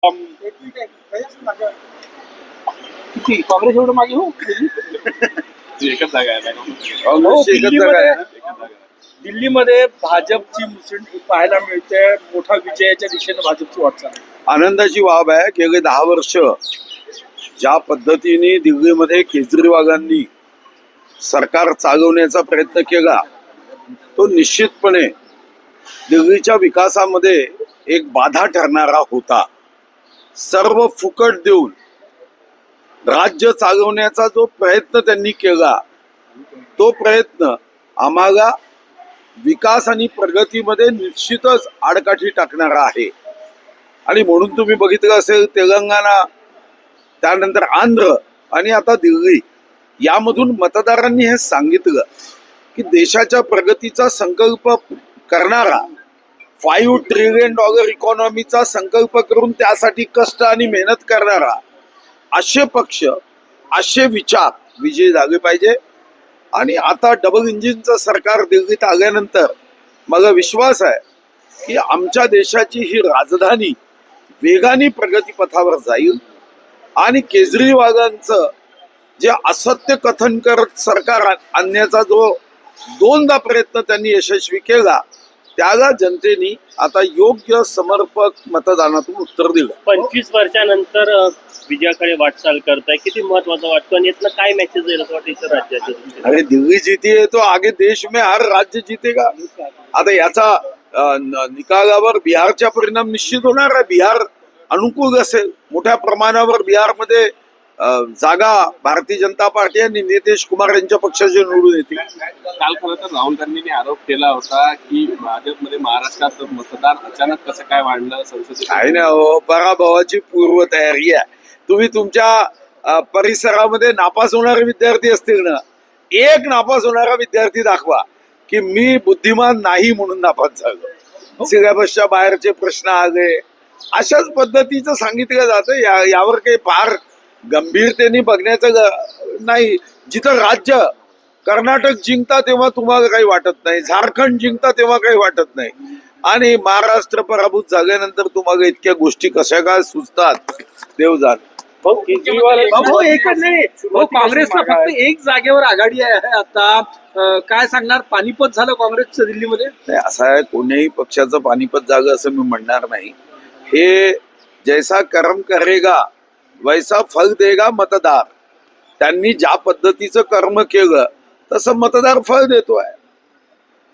किती काँग्रेस एवढं मागे हो एकच जागा आहे दिल्लीमध्ये भाजपची मुसंडी पाहायला मिळते. मोठा विजयाच्या दिशेने भाजपची वाटचाल आहे. आनंदाची बाब आहे की गेली 10 वर्ष ज्या पद्धतीने दिल्लीमध्ये केजरीवालांनी सरकार चालवण्याचा प्रयत्न केला तो निश्चितपणे दिल्लीच्या विकासामध्ये एक बाधा ठरणारा होता. सर्व फुकट देऊन राज्य चालवण्याचा जो प्रयत्न त्यांनी केला तो प्रयत्न आम्हाला विकास आणि प्रगतीमध्ये निश्चितच आडकाठी टाकणारा आहे. आणि म्हणून तुम्ही बघितलं असेल तेलंगणा, त्यानंतर आंध्र आणि आता दिल्ली यामधून मतदारांनी हे सांगितलं की देशाच्या प्रगतीचा संकल्प करणारा $5 ट्रिलियन इकॉनॉमीचा संकल्प करून त्यासाठी कष्ट आणि मेहनत करणारा असे पक्ष, असे विचार विजयी झाले पाहिजे. आणि आता डबल इंजिनचं सरकार दिल्लीत आल्यानंतर मला विश्वास आहे की आमच्या देशाची ही राजधानी वेगाने प्रगतीपथावर जाईल. आणि केजरीवालांचं जे असत्य कथन करत सरकार आणण्याचा जो 2दा प्रयत्न त्यांनी यशस्वी केला त्याला जनतेने आता योग्य समर्पक मतदानातून उत्तर दिलं. 25 वर्षानंतर विजयाकडे वाटचाल करताय, किती महत्वाचं वाटतं आणि यातनं काय मॅसेज जाईल असं वाटतं इतर राज्याचे? अरे दिल्ली जीती है तो आगे देश में हर राज्य जीतेगा. आता याचा निकालावर बिहारचा परिणाम निश्चित होणार आहे. बिहार अनुकूल असेल. मोठ्या प्रमाणावर बिहारमध्ये जागा भारतीय जनता पार्टी आणि नितीश कुमार यांच्या पक्षाचे निवडून येतील. काल खरं तर राहुल गांधींनी आरोप केला होता की भाजपमध्ये महाराष्ट्रात मतदार अचानक कसं काय वाढलं संसदेत. काय ना हो, पराभवाची पूर्वतयारी आहे. तुम्ही तुमच्या परिसरामध्ये नापास होणारे विद्यार्थी असतील ना, एक नापास होणारा विद्यार्थी दाखवा की मी बुद्धिमान नाही म्हणून नापास झालो. सिलेबसच्या बाहेरचे प्रश्न आले अशाच पद्धतीचं सांगितलं जातं. यावर काही फार गंभीरतेने बघण्याचं नाही. जिथं राज्य कर्नाटक जिंकता तेव्हा तुम्हाला काही वाटत नाही, झारखंड जिंकता तेव्हा काही वाटत नाही, आणि महाराष्ट्र पराभूत झाल्यानंतर तुम्हाला इतक्या गोष्टी कशा काय सुचतात देव जाणे. एकच नाही, काँग्रेसला फक्त एक जागेवर आघाडी आहे आता. काय सांगणार, पानिपत झालं काँग्रेसचं दिल्लीमध्ये? नाही, असं आहे, कोणत्याही पक्षाचं पानिपत झालं असं मी म्हणणार नाही. हे जैसा कर्म करेगा वैसा फल देगा मतदार. त्यांनी ज्या पद्धतीचं कर्म केलं तसं मतदार फळ देतोय.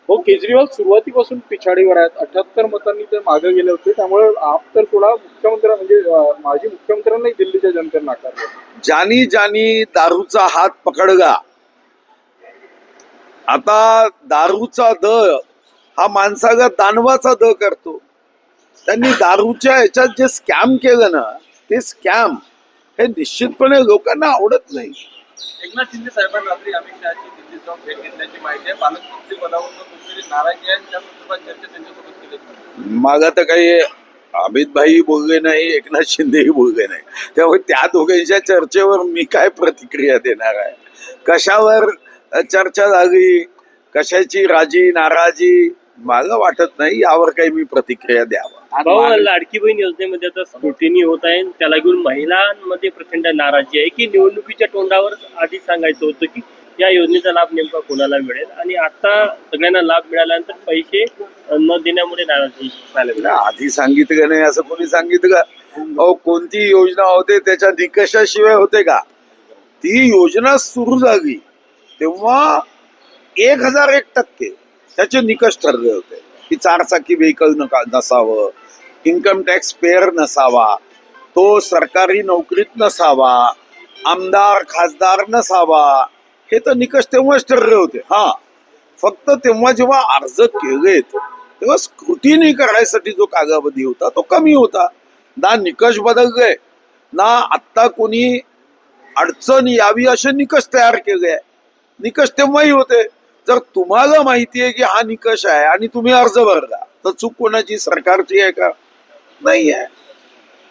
हो, केजरीवाल सुरुवातीपासून पिछाडीवर आहेत. 78 मतांनी ते मागे गेले होते. त्यामुळे आप तर थोडा मुख्यमंत्री म्हणजे माजी मुख्यमंत्र्यांनाही दिल्लीच्या जनतेने नाकारलं. ज्यानी ज्यानी दारूचा हात पकडला, आता दारूचा द हा माणसाला दानवाचा द करतो. त्यांनी दारूच्या ह्याच्यात जे स्कॅम केलं ना, ते स्कॅम हे निश्चितपणे लोकांना आवडत नाही. एकनाथ शिंदे साहेबांना रात्री अमित शहाची दिल्लीत जाऊन भेट घेतल्याची माहिती आहे. पालकमंत्री पदावरून तुमची नाराजी आहे त्या संदर्भात चर्चा त्यांच्यासोबत केली. मला तर काही अमित भाई बोलले नाही, एकनाथ शिंदेही बोलले नाही. त्यामुळे त्या दोघांच्या चर्चेवर मी काय प्रतिक्रिया देणार आहे? कशावर चर्चा झाली, कशाची राजी नाराजी मला वाटत नाही यावर काही मी प्रतिक्रिया द्यावा. भाऊ, लाडकी बहीण योजनेमध्ये आता स्क्रुटिनी होत आहे. त्याला घेऊन महिलांमध्ये प्रचंड नाराजी आहे की निवडणुकीच्या तोंडावर आधी सांगायचं होतं की या योजनेचा लाभ नेमका कोणाला मिळेल, आणि आता सगळ्यांना लाभ मिळाल्यानंतर पैसे न देण्यामुळे नाराजी पाहायला. आधी सांगितलं नाही असं कोणी सांगितलं? अहो, कोणती योजना होते त्याच्या निकषाशिवाय होते का? ती योजना सुरू झाली तेव्हा 1001% त्याचे निकष ठरले होते की 4 चाकी व्हेकल नसावं, इन्कम टॅक्स पेअर नसावा, तो सरकारी नोकरीत नसावा, आमदार खासदार नसावा. हे तर निकष तेव्हाच ठरले होते. हा, फक्त तेव्हा जेव्हा अर्ज केलेत तेव्हा स्क्रुटिनी करायसाठी जो कालावधी होता तो कमी होता. ना निकष बदलले, ना आत्ता कोणी अडचण यावी असे निकष तयार केले. निकष तेव्हाही होते. जर तुम्हाला माहिती आहे की हा निकष आहे आणि तुम्ही अर्ज भरला तर चूक कोणाची, सरकारची आहे का? नाही आहे.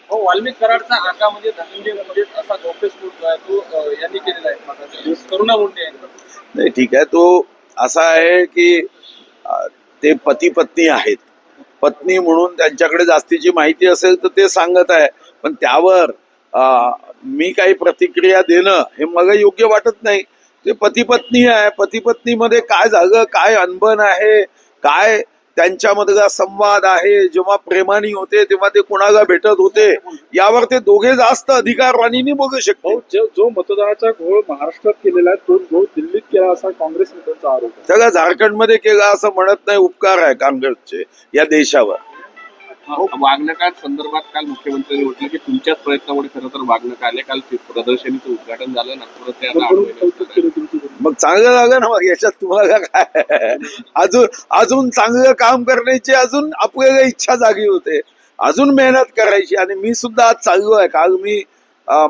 वाल्मिक कराडचा आका म्हणजे धनंजय मुंडे असा गौप्यस्फोट तो यांनी केलेला आहे करुणा मुंडे यांनी. नाही, ठीक आहे. तो असा आहे की ते पती पत्नी आहेत. पत्नी म्हणून त्यांच्याकडे जास्तीची माहिती असेल तर ते सांगत आहे. पण त्यावर मी काही प्रतिक्रिया देणं हे मला योग्य वाटत नाही. ते पती पत्नी आहे, पती पत्नीमध्ये काय झालं, काय अनबन आहे, काय त्यांच्यामधला संवाद आहे, जेव्हा प्रेमाने होते तेव्हा ते कोणाला भेटत होते, यावर ते दोघे जास्त अधिकारवाणीने बघू शकतो. जो मतदानाचा घोळ महाराष्ट्रात केलेला आहे तो घोळ दिल्लीत केला असा काँग्रेस नेत्यांचा आरोप आहे. सगळं झारखंडमध्ये केला असं म्हणत नाही. उपकार आहे काँग्रेसचे या देशावर. वागणकार संदर्भात काल मुख्यमंत्र्यांनी म्हटलं की तुमच्याच प्रयत्नामुळे खरं तर वागणं आले. काल प्रदर्शनीचं उद्घाटन झालं नागपुरात, ते आता भरभरून आठवलं. कौतुक केलं तुमचं. मग चांगलं झालं ना. मग याच्यात तुम्हाला काय अजून चांगलं काम करण्याची अजून आपल्याला इच्छा जागी होते, अजून मेहनत करायची. आणि मी सुद्धा आज चाललो आहे. काल मी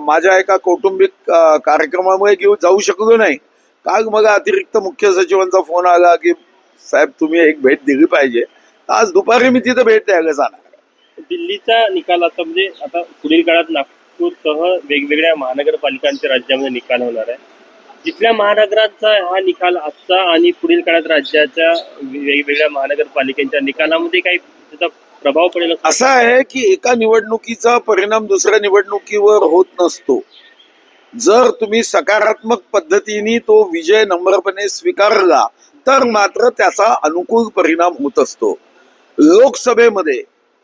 माझ्या एका कौटुंबिक कार्यक्रमामुळे घेऊन जाऊ शकलो नाही. काल मला अतिरिक्त मुख्य सचिवांचा फोन आला की साहेब तुम्ही एक भेट दिली पाहिजे. आज दुपारी मी तिथं भेट द्यायला जाणार. दिल्लीचा निकाल आता म्हणजे आता पुढील काळात नागपूरसह वेगवेगळ्या महानगरपालिकांच्या राज्यामध्ये निकाल होणार आहे. जिथल्या महानगरांचा हा निकाल आजचा आणि पुढील काळात राज्याच्या वेगवेगळ्या महानगरपालिकांच्या निकालामध्ये काही त्याचा प्रभाव पडेल असं आहे की एका निवडणुकीचा परिणाम दुसऱ्या निवडणुकीवर होत नसतो. जर तुम्ही सकारात्मक पद्धतीने तो विजय नम्रपणे स्वीकारला तर मात्र त्याचा अनुकूल परिणाम होत असतो. लोकसभेमध्ये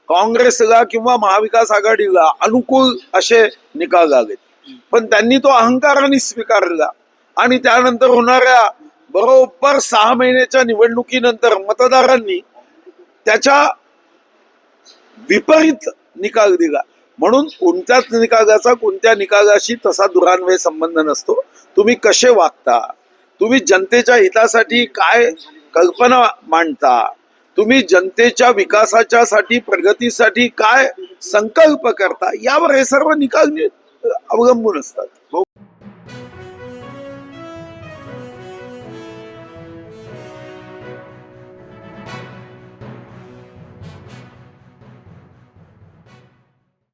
काँग्रेसला किंवा महाविकास आघाडीला अनुकूल असे निकाल आले, पण त्यांनी तो अहंकाराने स्वीकारला आणि त्यानंतर होणाऱ्या बरोबर 6 महिन्याच्या निवडणुकीनंतर मतदारांनी त्याच्या विपरीत निकाल दिला. म्हणून कोणत्याच निकालाचा कोणत्या निकालाशी तसा दुरान्वय संबंध नसतो. तुम्ही कसे वागता, तुम्ही जनतेच्या हितासाठी काय कल्पना मांडता, तुम्ही जनतेच्या विकासाच्या साठी प्रगतीसाठी काय संकल्प करता, यावर हे सर्व निकाल अवलंबून असतात.